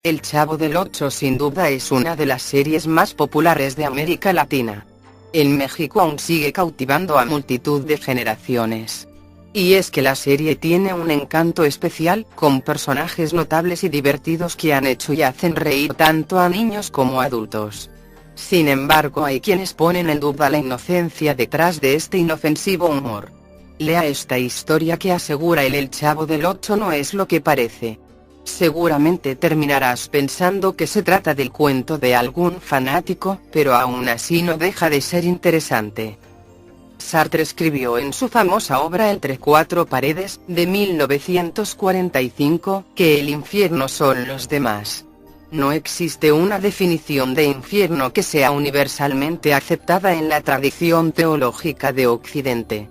El Chavo del Ocho sin duda es una de las series más populares de América Latina. En México aún sigue cautivando a multitud de generaciones. Y es que la serie tiene un encanto especial, con personajes notables y divertidos que han hecho y hacen reír tanto a niños como a adultos. Sin embargo, hay quienes ponen en duda la inocencia detrás de este inofensivo humor. Lea esta historia que asegura El Chavo del Ocho no es lo que parece. Seguramente terminarás pensando que se trata del cuento de algún fanático, pero aún así no deja de ser interesante. Sartre escribió en su famosa obra Entre cuatro paredes, de 1945, que el infierno son los demás. No existe una definición de infierno que sea universalmente aceptada en la tradición teológica de Occidente.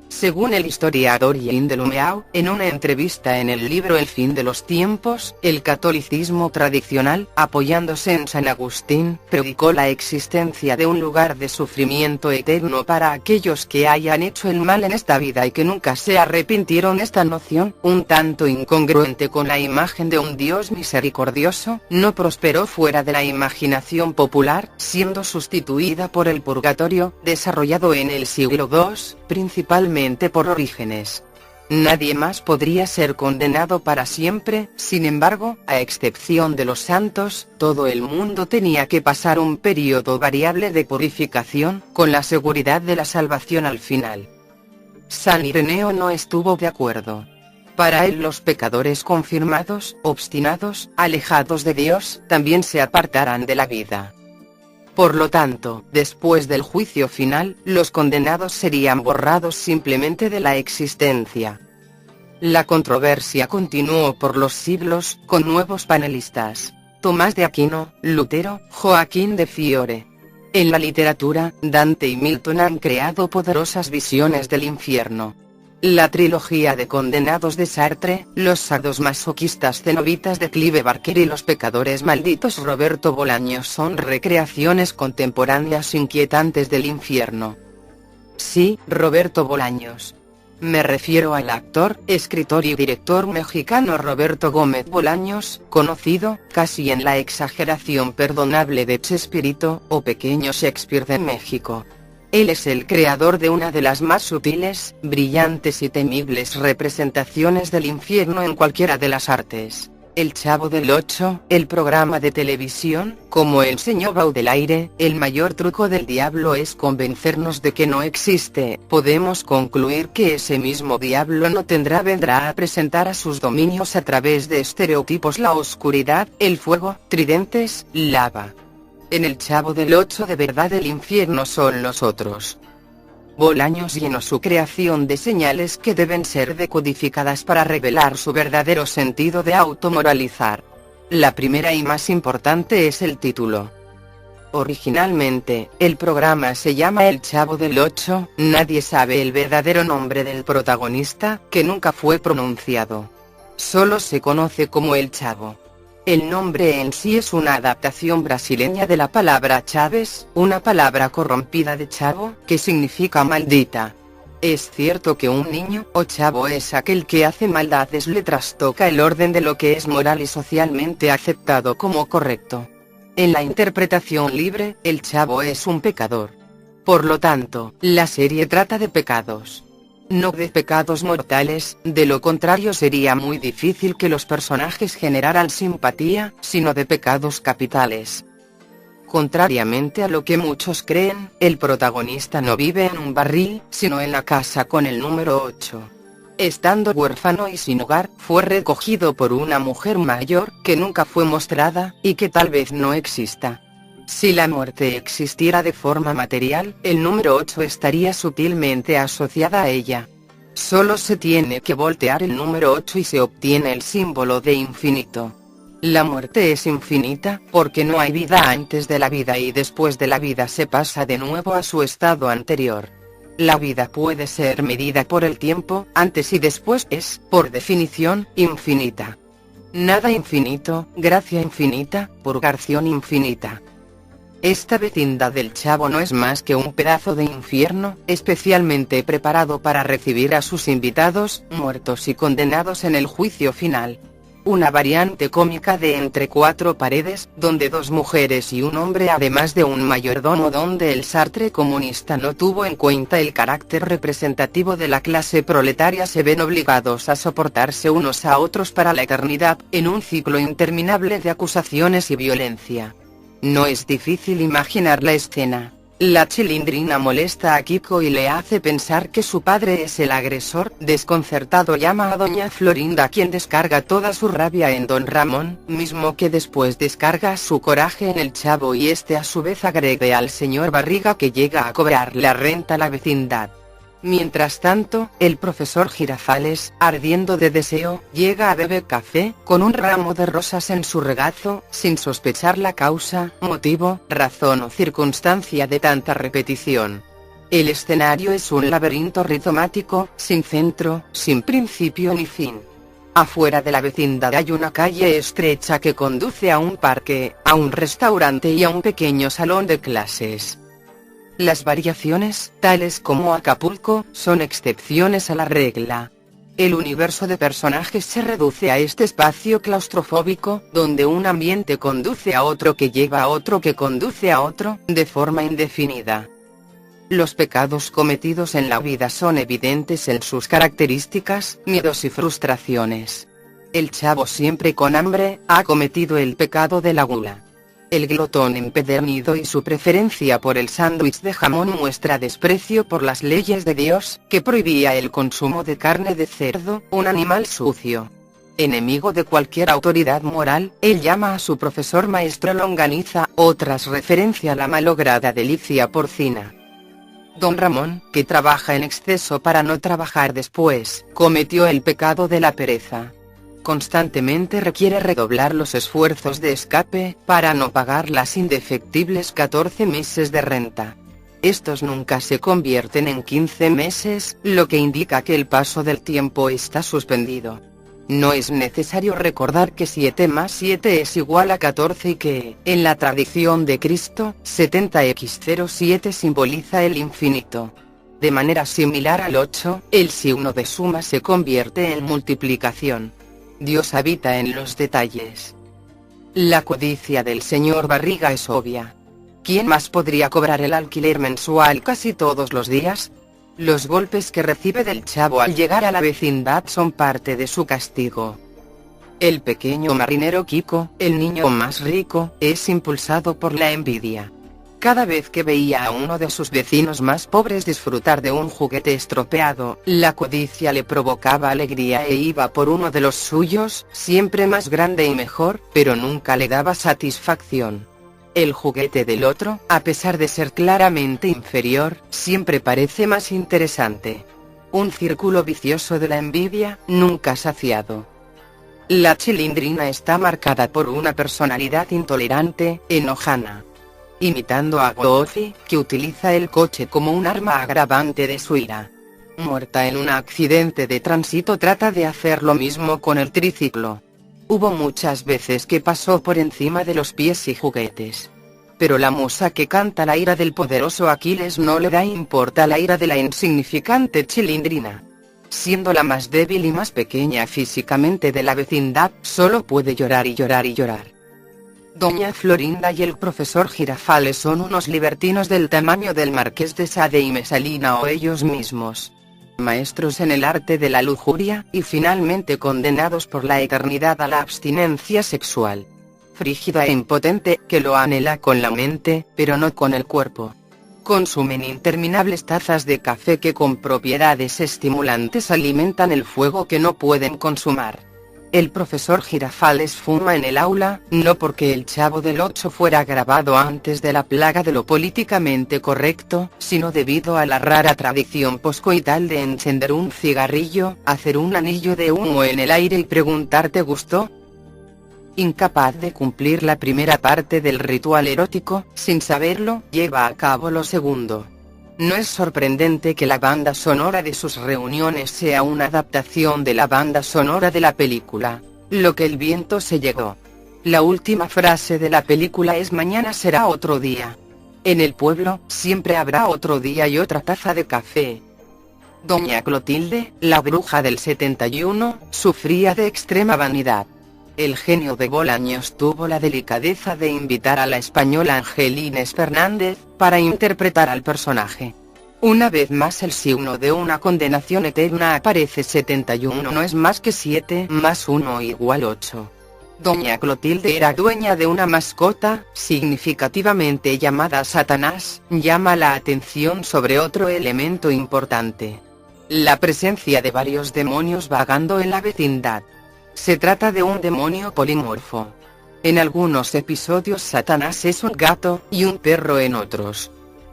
Según el historiador Jean de Lumeau, en una entrevista en el libro El fin de los tiempos, el catolicismo tradicional, apoyándose en San Agustín, predicó la existencia de un lugar de sufrimiento eterno para aquellos que hayan hecho el mal en esta vida y que nunca se arrepintieron. Esta noción, un tanto incongruente con la imagen de un Dios misericordioso, no prosperó fuera de la imaginación popular, siendo sustituida por el purgatorio, desarrollado en el siglo II, principalmente por Orígenes. Nadie más podría ser condenado para siempre, sin embargo, a excepción de los santos, todo el mundo tenía que pasar un periodo variable de purificación, con la seguridad de la salvación al final. San Ireneo no estuvo de acuerdo. Para él los pecadores confirmados, obstinados, alejados de Dios, también se apartarán de la vida. Por lo tanto, después del juicio final, los condenados serían borrados simplemente de la existencia. La controversia continuó por los siglos, con nuevos panelistas: Tomás de Aquino, Lutero, Joaquín de Fiore. En la literatura, Dante y Milton han creado poderosas visiones del infierno. La trilogía de condenados de Sartre, los sadomasoquistas cenobitas de Clive Barker y los pecadores malditos Roberto Bolaños son recreaciones contemporáneas inquietantes del infierno. Sí, Roberto Bolaños. Me refiero al actor, escritor y director mexicano Roberto Gómez Bolaños, conocido, casi en la exageración perdonable, de Chespirito, o Pequeño Shakespeare de México. Él es el creador de una de las más sutiles, brillantes y temibles representaciones del infierno en cualquiera de las artes: El Chavo del Ocho, el programa de televisión. Como enseñó Baudelaire, el mayor truco del diablo es convencernos de que no existe. Podemos concluir que ese mismo diablo vendrá a presentar a sus dominios a través de estereotipos: la oscuridad, el fuego, tridentes, lava. En El Chavo del Ocho de verdad el infierno son los otros. Bolaños llenó su creación de señales que deben ser decodificadas para revelar su verdadero sentido de automoralizar. La primera y más importante es el título. Originalmente, el programa se llama El Chavo del Ocho. Nadie sabe el verdadero nombre del protagonista, que nunca fue pronunciado. Solo se conoce como El Chavo. El nombre en sí es una adaptación brasileña de la palabra chaves, una palabra corrompida de chavo, que significa maldita. Es cierto que un niño, o chavo, es aquel que hace maldades, le trastoca el orden de lo que es moral y socialmente aceptado como correcto. En la interpretación libre, el chavo es un pecador. Por lo tanto, la serie trata de pecados. No de pecados mortales, de lo contrario sería muy difícil que los personajes generaran simpatía, sino de pecados capitales. Contrariamente a lo que muchos creen, el protagonista no vive en un barril, sino en la casa con el número 8. Estando huérfano y sin hogar, fue recogido por una mujer mayor, que nunca fue mostrada, y que tal vez no exista. Si la muerte existiera de forma material, el número 8 estaría sutilmente asociada a ella. Solo se tiene que voltear el número 8 y se obtiene el símbolo de infinito. La muerte es infinita, porque no hay vida antes de la vida y después de la vida se pasa de nuevo a su estado anterior. La vida puede ser medida por el tiempo, antes y después es, por definición, infinita. Nada infinito, gracia infinita, purgación infinita. Esta vecindad del Chavo no es más que un pedazo de infierno, especialmente preparado para recibir a sus invitados, muertos y condenados en el juicio final. una variante cómica de Entre cuatro paredes, donde dos mujeres y un hombre además de un mayordomo, donde el Sartre comunista no tuvo en cuenta el carácter representativo de la clase proletaria, se ven obligados a soportarse unos a otros para la eternidad, en un ciclo interminable de acusaciones y violencia. No es difícil imaginar la escena. La Chilindrina molesta a Kiko y le hace pensar que su padre es el agresor. Desconcertado llama a doña Florinda, quien descarga toda su rabia en don Ramón, mismo que después descarga su coraje en el Chavo, y este a su vez agrede al señor Barriga, que llega a cobrar la renta a la vecindad. Mientras tanto, el profesor Girafales, ardiendo de deseo, llega a beber café, con un ramo de rosas en su regazo, sin sospechar la causa, motivo, razón o circunstancia de tanta repetición. El escenario es un laberinto ritmático, sin centro, sin principio ni fin. Afuera de la vecindad hay una calle estrecha que conduce a un parque, a un restaurante y a un pequeño salón de clases. Las variaciones, tales como Acapulco, son excepciones a la regla. El universo de personajes se reduce a este espacio claustrofóbico, donde un ambiente conduce a otro que lleva a otro que conduce a otro, de forma indefinida. Los pecados cometidos en la vida son evidentes en sus características, miedos y frustraciones. El Chavo, siempre con hambre, ha cometido el pecado de la gula. El glotón empedernido y su preferencia por el sándwich de jamón muestra desprecio por las leyes de Dios, que prohibía el consumo de carne de cerdo, un animal sucio. Enemigo de cualquier autoridad moral, él llama a su profesor maestro longaniza, otras referencia a la malograda delicia porcina. Don Ramón, que trabaja en exceso para no trabajar después, cometió el pecado de la pereza. Constantemente requiere redoblar los esfuerzos de escape, para no pagar las indefectibles 14 meses de renta. Estos nunca se convierten en 15 meses, lo que indica que el paso del tiempo está suspendido. No es necesario recordar que 7 más 7 es igual a 14 y que, en la tradición de Cristo, 70x07 simboliza el infinito. De manera similar al 8, el signo de suma se convierte en multiplicación. Dios habita en los detalles. La codicia del señor Barriga es obvia. ¿Quién más podría cobrar el alquiler mensual casi todos los días? Los golpes que recibe del Chavo al llegar a la vecindad son parte de su castigo. El pequeño marinero Kiko, el niño más rico, es impulsado por la envidia. Cada vez que veía a uno de sus vecinos más pobres disfrutar de un juguete estropeado, la codicia le provocaba alegría e iba por uno de los suyos, siempre más grande y mejor, pero nunca le daba satisfacción. El juguete del otro, a pesar de ser claramente inferior, siempre parece más interesante. Un círculo vicioso de la envidia, nunca saciado. La Chilindrina está marcada por una personalidad intolerante, enojana. Imitando a Goofy, que utiliza el coche como un arma agravante de su ira. Muerta en un accidente de tránsito, trata de hacer lo mismo con el triciclo. Hubo muchas veces que pasó por encima de los pies y juguetes. Pero la musa que canta la ira del poderoso Aquiles no le da importa la ira de la insignificante Chilindrina. Siendo la más débil y más pequeña físicamente de la vecindad, solo puede llorar y llorar y llorar. Doña Florinda y el profesor Girafales son unos libertinos del tamaño del marqués de Sade y Mesalina o ellos mismos. Maestros en el arte de la lujuria, y finalmente condenados por la eternidad a la abstinencia sexual. Frígida e impotente, que lo anhela con la mente, pero no con el cuerpo. Consumen interminables tazas de café que con propiedades estimulantes alimentan el fuego que no pueden consumar. El profesor Girafales fuma en el aula, no porque el Chavo del 8 fuera grabado antes de la plaga de lo políticamente correcto, sino debido a la rara tradición poscoital de encender un cigarrillo, hacer un anillo de humo en el aire y preguntar ¿te gustó? Incapaz de cumplir la primera parte del ritual erótico, sin saberlo, lleva a cabo lo segundo. No es sorprendente que la banda sonora de sus reuniones sea una adaptación de la banda sonora de la película, Lo que el viento se llevó. La última frase de la película es mañana será otro día. En el pueblo, siempre habrá otro día y otra taza de café. Doña Clotilde, la bruja del 71, sufría de extrema vanidad. el genio de Bolaños tuvo la delicadeza de invitar a la española Angelines Fernández, para interpretar al personaje. Una vez más el signo de una condenación eterna aparece. 71 no es más que 7 más 1 igual 8. Doña Clotilde era dueña de una mascota, significativamente llamada Satanás. Llama la atención sobre otro elemento importante: la presencia de varios demonios vagando en la vecindad. Se trata de un demonio polimorfo. En algunos episodios Satanás es un gato, y un perro en otros.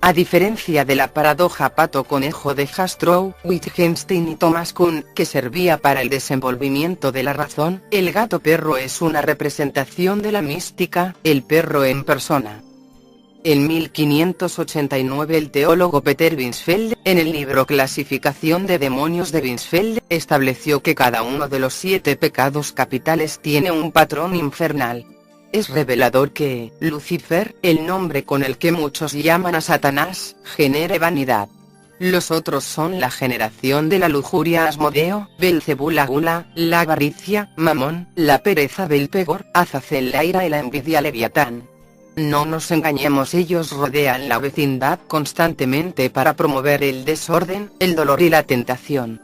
A diferencia de la paradoja pato-conejo de Jastrow, Wittgenstein y Thomas Kuhn, que servía para el desenvolvimiento de la razón, el gato-perro es una representación de la mística, el perro en persona. En 1589 el teólogo Peter Binsfeld, en el libro Clasificación de demonios de Binsfeld, estableció que cada uno de los 7 pecados capitales tiene un patrón infernal. Es revelador que Lucifer, el nombre con el que muchos llaman a Satanás, genere vanidad. Los otros son la generación de la lujuria Asmodeo, Belcebú la gula, la avaricia Mamón, la pereza Belpegor, Azazel la ira y la envidia Leviatán. No nos engañemos, ellos rodean la vecindad constantemente para promover el desorden, el dolor y la tentación.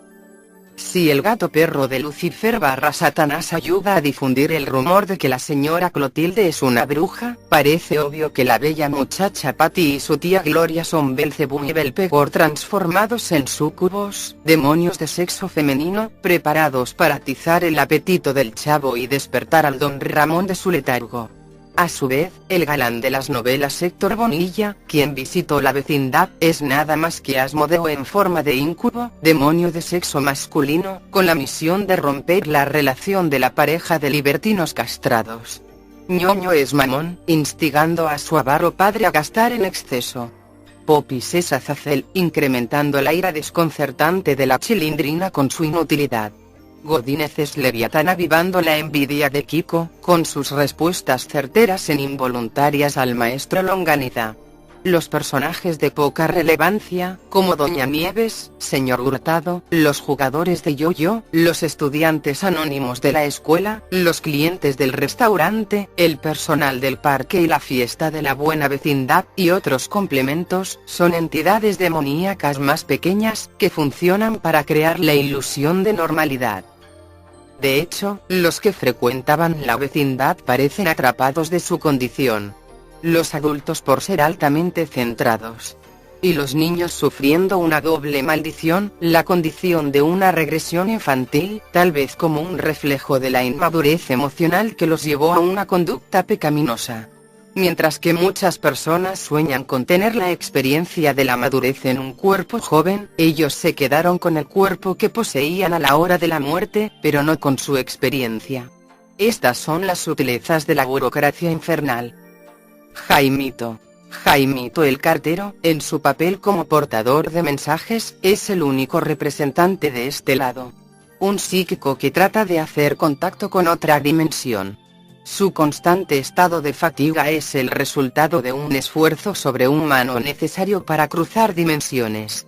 Si el gato perro de Lucifer / Satanás ayuda a difundir el rumor de que la señora Clotilde es una bruja, parece obvio que la bella muchacha Patty y su tía Gloria son Belcebú y Belpegor transformados en súcubos, demonios de sexo femenino, preparados para atizar el apetito del chavo y despertar al don Ramón de su letargo. A su vez, el galán de las novelas Héctor Bonilla, quien visitó la vecindad, es nada más que Asmodeo en forma de incubo, demonio de sexo masculino, con la misión de romper la relación de la pareja de libertinos castrados. Ñoño es Mamón, instigando a su avaro padre a gastar en exceso. Popis es Azazel, incrementando la ira desconcertante de la Chilindrina con su inutilidad. Godínez es Leviatán, avivando la envidia de Kiko, con sus respuestas certeras e involuntarias al maestro Longaniza. Los personajes de poca relevancia, como Doña Nieves, Señor Hurtado, los jugadores de yo-yo, los estudiantes anónimos de la escuela, los clientes del restaurante, el personal del parque y la fiesta de la buena vecindad, y otros complementos, son entidades demoníacas más pequeñas, que funcionan para crear la ilusión de normalidad. De hecho, los que frecuentaban la vecindad parecen atrapados de su condición. Los adultos por ser altamente centrados. Y los niños sufriendo una doble maldición, la condición de una regresión infantil, tal vez como un reflejo de la inmadurez emocional que los llevó a una conducta pecaminosa. Mientras que muchas personas sueñan con tener la experiencia de la madurez en un cuerpo joven, ellos se quedaron con el cuerpo que poseían a la hora de la muerte, pero no con su experiencia. Estas son las sutilezas de la burocracia infernal. Jaimito. Jaimito el cartero, en su papel como portador de mensajes, es el único representante de este lado. Un psíquico que trata de hacer contacto con otra dimensión. Su constante estado de fatiga es el resultado de un esfuerzo sobrehumano necesario para cruzar dimensiones.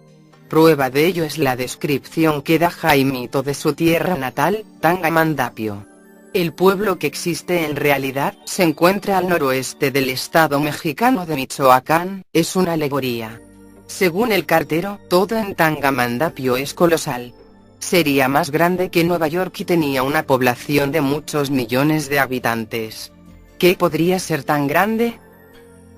Prueba de ello es la descripción que da Jaimito de su tierra natal, Tangamandapio. El pueblo que existe en realidad se encuentra al noroeste del estado mexicano de Michoacán, es una alegoría. Según el cartero, todo en Tangamandapio es colosal. Sería más grande que Nueva York y tenía una población de muchos millones de habitantes. ¿Qué podría ser tan grande?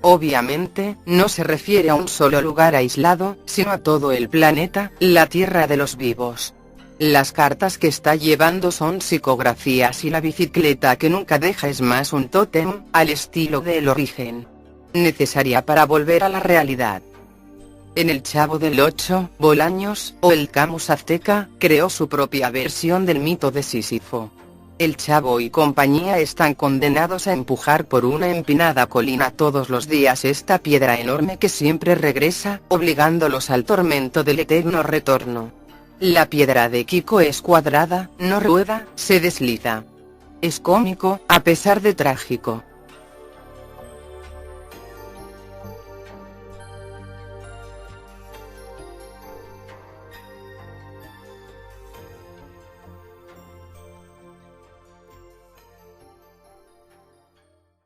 Obviamente, no se refiere a un solo lugar aislado, sino a todo el planeta, la tierra de los vivos. Las cartas que está llevando son psicografías y la bicicleta que nunca deja es más un tótem, al estilo del origen. Necesaria para volver a la realidad. En El Chavo del Ocho, Bolaños, o el Camus azteca, creó su propia versión del mito de Sísifo. El Chavo y compañía están condenados a empujar por una empinada colina todos los días esta piedra enorme que siempre regresa, obligándolos al tormento del eterno retorno. La piedra de Kiko es cuadrada, no rueda, se desliza. Es cómico, a pesar de trágico.